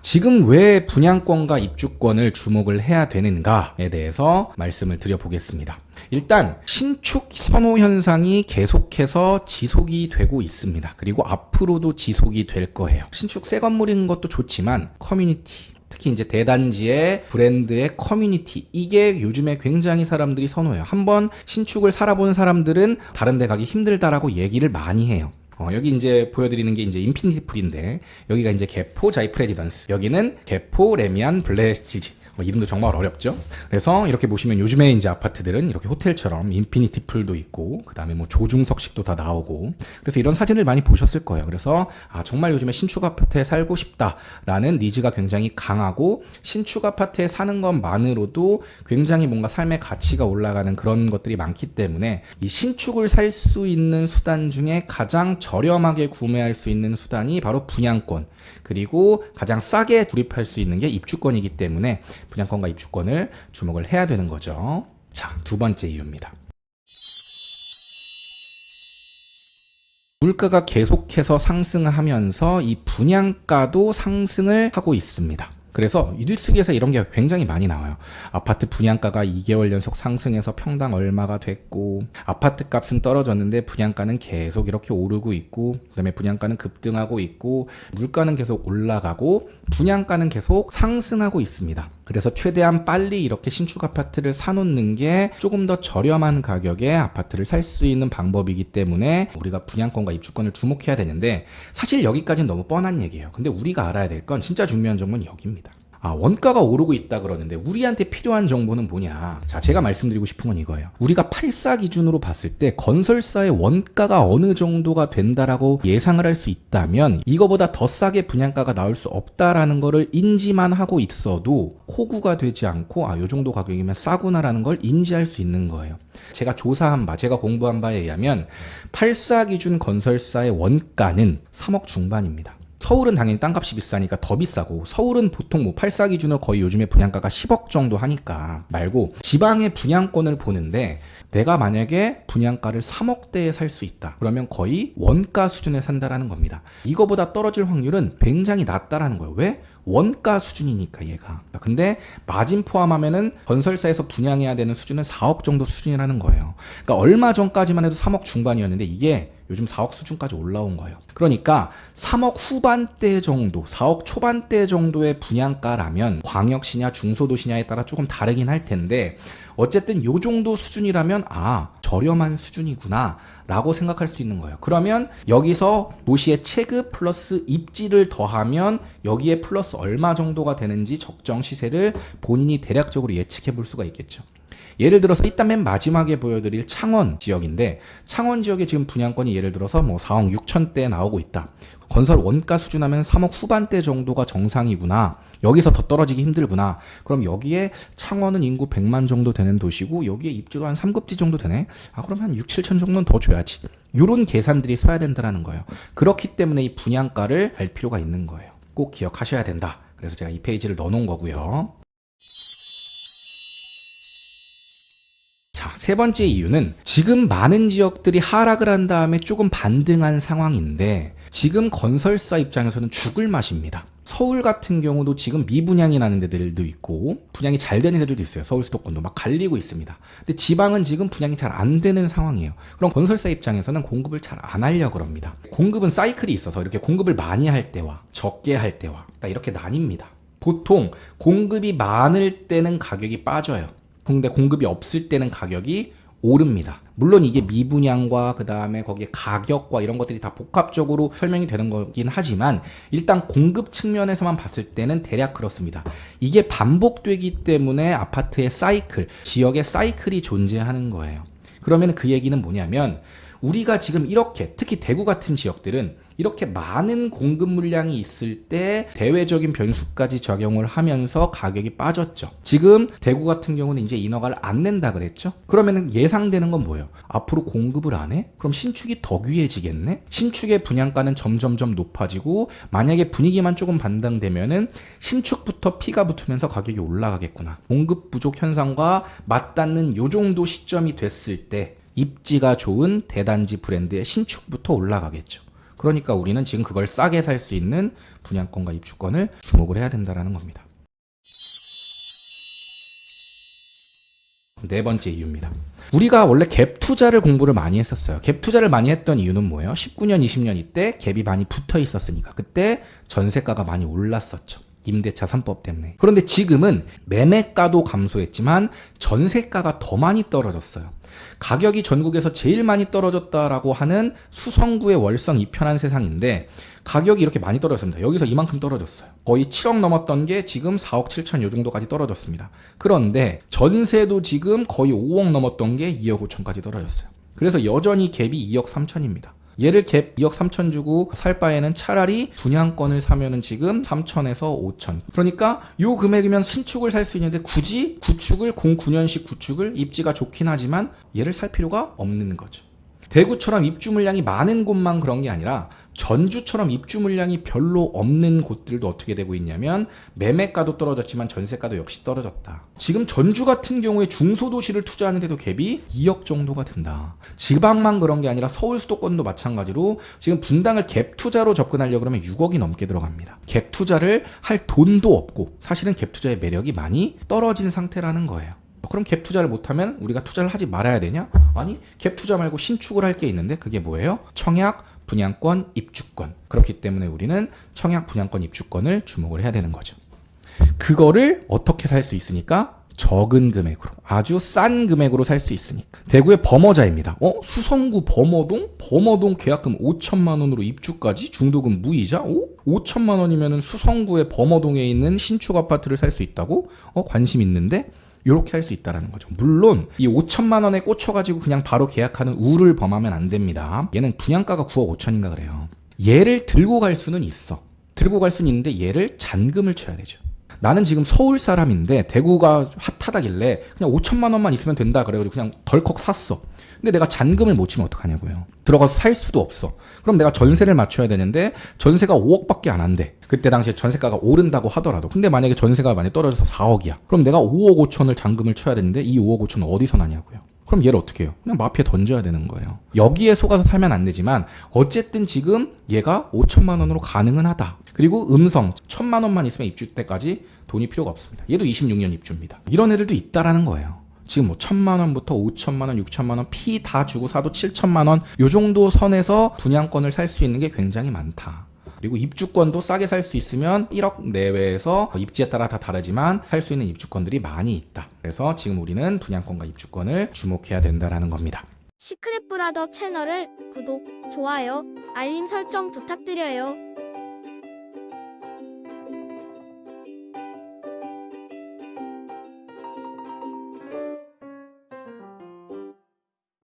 지금 왜 분양권과 입주권을 주목을 해야 되는가에 대해서 말씀을 드려보겠습니다. 일단 신축 선호 현상이 계속해서 지속이 되고 있습니다. 그리고 앞으로도 지속이 될 거예요. 신축 새 건물인 것도 좋지만 커뮤니티, 특히 이제 대단지의 브랜드의 커뮤니티, 이게 요즘에 굉장히 사람들이 선호해요. 한번 신축을 살아본 사람들은 다른 데 가기 힘들다라고 얘기를 많이 해요. 여기 이제 보여드리는 게 이제 인피니티 풀인데, 여기가 이제 개포 자이 프레지던스, 여기는 개포 레미안 블레스티지. 이름도 정말 어렵죠. 그래서 이렇게 보시면 요즘에 이제 아파트들은 이렇게 호텔처럼 인피니티 풀도 있고, 그 다음에 뭐 조중석식도 다 나오고, 그래서 이런 사진을 많이 보셨을 거예요. 그래서 정말 요즘에 신축 아파트에 살고 싶다라는 니즈가 굉장히 강하고, 신축 아파트에 사는 것만으로도 굉장히 뭔가 삶의 가치가 올라가는 그런 것들이 많기 때문에, 이 신축을 살 수 있는 수단 중에 가장 저렴하게 구매할 수 있는 수단이 바로 분양권, 그리고 가장 싸게 구입할 수 있는 게 입주권이기 때문에 분양권과 입주권을 주목을 해야 되는 거죠. 자, 두 번째 이유입니다. 물가가 계속해서 상승하면서 이 분양가도 상승을 하고 있습니다. 그래서 뉴스기에서 이런 게 굉장히 많이 나와요. 아파트 분양가가 2개월 연속 상승해서 평당 얼마가 됐고, 아파트 값은 떨어졌는데 분양가는 계속 이렇게 오르고 있고, 그 다음에 분양가는 급등하고 있고, 물가는 계속 올라가고, 분양가는 계속 상승하고 있습니다. 그래서 최대한 빨리 이렇게 신축 아파트를 사놓는 게 조금 더 저렴한 가격에 아파트를 살 수 있는 방법이기 때문에 우리가 분양권과 입주권을 주목해야 되는데, 사실 여기까지는 너무 뻔한 얘기예요. 근데 우리가 알아야 될 건 진짜 중요한 정보는 여기입니다. 원가가 오르고 있다 그러는데 우리한테 필요한 정보는 뭐냐? 자, 제가 말씀드리고 싶은 건 이거예요. 우리가 84 기준으로 봤을 때 건설사의 원가가 어느 정도가 된다라고 예상을 할 수 있다면, 이거보다 더 싸게 분양가가 나올 수 없다라는 거를 인지만 하고 있어도 호구가 되지 않고, 요 정도 가격이면 싸구나라는 걸 인지할 수 있는 거예요. 제가 조사한 바, 제가 공부한 바에 의하면 84 기준 건설사의 원가는 3억 중반입니다. 서울은 당연히 땅값이 비싸니까 더 비싸고, 서울은 보통 뭐 84 기준으로 거의 요즘에 분양가가 10억 정도 하니까 말고, 지방의 분양권을 보는데 내가 만약에 분양가를 3억대에 살 수 있다 그러면 거의 원가 수준에 산다라는 겁니다. 이거보다 떨어질 확률은 굉장히 낮다라는 거예요. 왜? 원가 수준이니까 얘가. 근데 마진 포함하면은 건설사에서 분양해야 되는 수준은 4억 정도 수준이라는 거예요. 그러니까 얼마 전까지만 해도 3억 중반이었는데 이게 요즘 4억 수준까지 올라온 거예요. 그러니까 3억 후반대 정도, 4억 초반대 정도의 분양가라면, 광역시냐 중소도시냐에 따라 조금 다르긴 할 텐데, 어쨌든 요 정도 수준이라면 저렴한 수준이구나 라고 생각할 수 있는 거예요. 그러면 여기서 도시의 체급 플러스 입지를 더하면 여기에 플러스 얼마 정도가 되는지 적정 시세를 본인이 대략적으로 예측해 볼 수가 있겠죠. 예를 들어서 이따 맨 마지막에 보여드릴 창원 지역인데, 창원 지역에 지금 분양권이 예를 들어서 뭐 4억 6천대 나오고 있다. 건설 원가 수준 하면 3억 후반대 정도가 정상이구나. 여기서 더 떨어지기 힘들구나. 그럼 여기에 창원은 인구 100만 정도 되는 도시고, 여기에 입주도 한 3급지 정도 되네. 그럼 한 6, 7천 정도는 더 줘야지. 이런 계산들이 서야 된다는 거예요. 그렇기 때문에 이 분양가를 알 필요가 있는 거예요. 꼭 기억하셔야 된다. 그래서 제가 이 페이지를 넣어놓은 거고요. 자, 세 번째 이유는 지금 많은 지역들이 하락을 한 다음에 조금 반등한 상황인데, 지금 건설사 입장에서는 죽을 맛입니다. 서울 같은 경우도 지금 미분양이 나는 데들도 있고, 분양이 잘 되는 데들도 있어요. 서울 수도권도 막 갈리고 있습니다. 근데 지방은 지금 분양이 잘 안 되는 상황이에요. 그럼 건설사 입장에서는 공급을 잘 안 하려고 합니다. 공급은 사이클이 있어서 이렇게 공급을 많이 할 때와 적게 할 때와 이렇게 나뉩니다. 보통 공급이 많을 때는 가격이 빠져요. 근데 공급이 없을 때는 가격이 오릅니다. 물론 이게 미분양과 그 다음에 거기에 가격과 이런 것들이 다 복합적으로 설명이 되는 거긴 하지만, 일단 공급 측면에서만 봤을 때는 대략 그렇습니다. 이게 반복되기 때문에 아파트의 사이클, 지역의 사이클이 존재하는 거예요. 그러면 그 얘기는 뭐냐면, 우리가 지금 이렇게, 특히 대구 같은 지역들은 이렇게 많은 공급 물량이 있을 때 대외적인 변수까지 적용을 하면서 가격이 빠졌죠. 지금 대구 같은 경우는 이제 인허가를 안 낸다 그랬죠. 그러면 예상되는 건 뭐예요? 앞으로 공급을 안 해? 그럼 신축이 더 귀해지겠네? 신축의 분양가는 점점점 높아지고, 만약에 분위기만 조금 반등되면은 신축부터 피가 붙으면서 가격이 올라가겠구나. 공급 부족 현상과 맞닿는 요 정도 시점이 됐을 때 입지가 좋은 대단지 브랜드의 신축부터 올라가겠죠. 그러니까 우리는 지금 그걸 싸게 살 수 있는 분양권과 입주권을 주목을 해야 된다는 겁니다. 네 번째 이유입니다. 우리가 원래 갭 투자를 공부를 많이 했었어요. 갭 투자를 많이 했던 이유는 뭐예요? 19년, 20년 이때 갭이 많이 붙어 있었으니까. 그때 전세가가 많이 올랐었죠. 임대차 3법 때문에. 그런데 지금은 매매가도 감소했지만 전세가가 더 많이 떨어졌어요. 가격이 전국에서 제일 많이 떨어졌다라고 하는 수성구의 월성 2편한 세상인데 가격이 이렇게 많이 떨어졌습니다. 여기서 이만큼 떨어졌어요. 거의 7억 넘었던 게 지금 4억 7천 요 정도까지 떨어졌습니다. 그런데 전세도 지금 거의 5억 넘었던 게 2억 5천까지 떨어졌어요. 그래서 여전히 갭이 2억 3천입니다. 얘를 갭 2억 3천 주고 살 바에는 차라리 분양권을 사면은 지금 3천에서 5천. 그러니까 요 금액이면 신축을 살 수 있는데 굳이 구축을 09년식 구축을 입지가 좋긴 하지만 얘를 살 필요가 없는 거죠. 대구처럼 입주 물량이 많은 곳만 그런 게 아니라 전주처럼 입주 물량이 별로 없는 곳들도 어떻게 되고 있냐면 매매가도 떨어졌지만 전세가도 역시 떨어졌다. 지금 전주 같은 경우에 중소도시를 투자하는데도 갭이 2억 정도가 든다. 지방만 그런 게 아니라 서울 수도권도 마찬가지로 지금 분당을 갭 투자로 접근하려고 그러면 6억이 넘게 들어갑니다. 갭 투자를 할 돈도 없고 사실은 갭 투자의 매력이 많이 떨어진 상태라는 거예요. 그럼 갭 투자를 못하면 우리가 투자를 하지 말아야 되냐? 아니, 갭 투자 말고 신축을 할 게 있는데 그게 뭐예요? 청약, 분양권, 입주권. 그렇기 때문에 우리는 청약, 분양권, 입주권을 주목을 해야 되는 거죠. 그거를 어떻게 살 수 있으니까? 적은 금액으로, 아주 싼 금액으로 살 수 있으니까. 대구의 범어자입니다. 수성구 범어동 계약금 5천만 원으로 입주까지 중도금 무이자? 5천만 원이면 수성구의 범어동에 있는 신축 아파트를 살 수 있다고? 관심 있는데? 이렇게 할 수 있다는 거죠. 물론 이 5천만 원에 꽂혀가지고 그냥 바로 계약하는 우를 범하면 안 됩니다. 얘는 분양가가 9억 5천인가 그래요. 얘를 들고 갈 수는 있어. 들고 갈 수는 있는데 얘를 잔금을 쳐야 되죠. 나는 지금 서울 사람인데 대구가 핫하다길래 그냥 5천만 원만 있으면 된다 그래가지고 그냥 덜컥 샀어. 근데 내가 잔금을 못 치면 어떡하냐고요. 들어가서 살 수도 없어. 그럼 내가 전세를 맞춰야 되는데 전세가 5억밖에 안 한대. 그때 당시에 전세가가 오른다고 하더라도. 근데 만약에 전세가 많이 떨어져서 4억이야. 그럼 내가 5억 5천을 잔금을 쳐야 되는데 이 5억 5천은 어디서 나냐고요. 그럼 얘를 어떻게 해요? 그냥 마피에 던져야 되는 거예요. 여기에 속아서 살면 안 되지만 어쨌든 지금 얘가 5천만 원으로 가능은 하다. 그리고 음성 1,000만 원만 있으면 입주 때까지 돈이 필요가 없습니다. 얘도 26년 입주입니다. 이런 애들도 있다라는 거예요. 지금 뭐 1,000만 원부터 5천만 원, 6천만 원 피 다 주고 사도 7천만 원 요 정도 선에서 분양권을 살 수 있는 게 굉장히 많다. 그리고 입주권도 싸게 살 수 있으면 1억 내외에서 입지에 따라 다 다르지만 살 수 있는 입주권들이 많이 있다. 그래서 지금 우리는 분양권과 입주권을 주목해야 된다라는 겁니다. 시크릿 브라더 채널을 구독, 좋아요, 알림 설정 부탁드려요.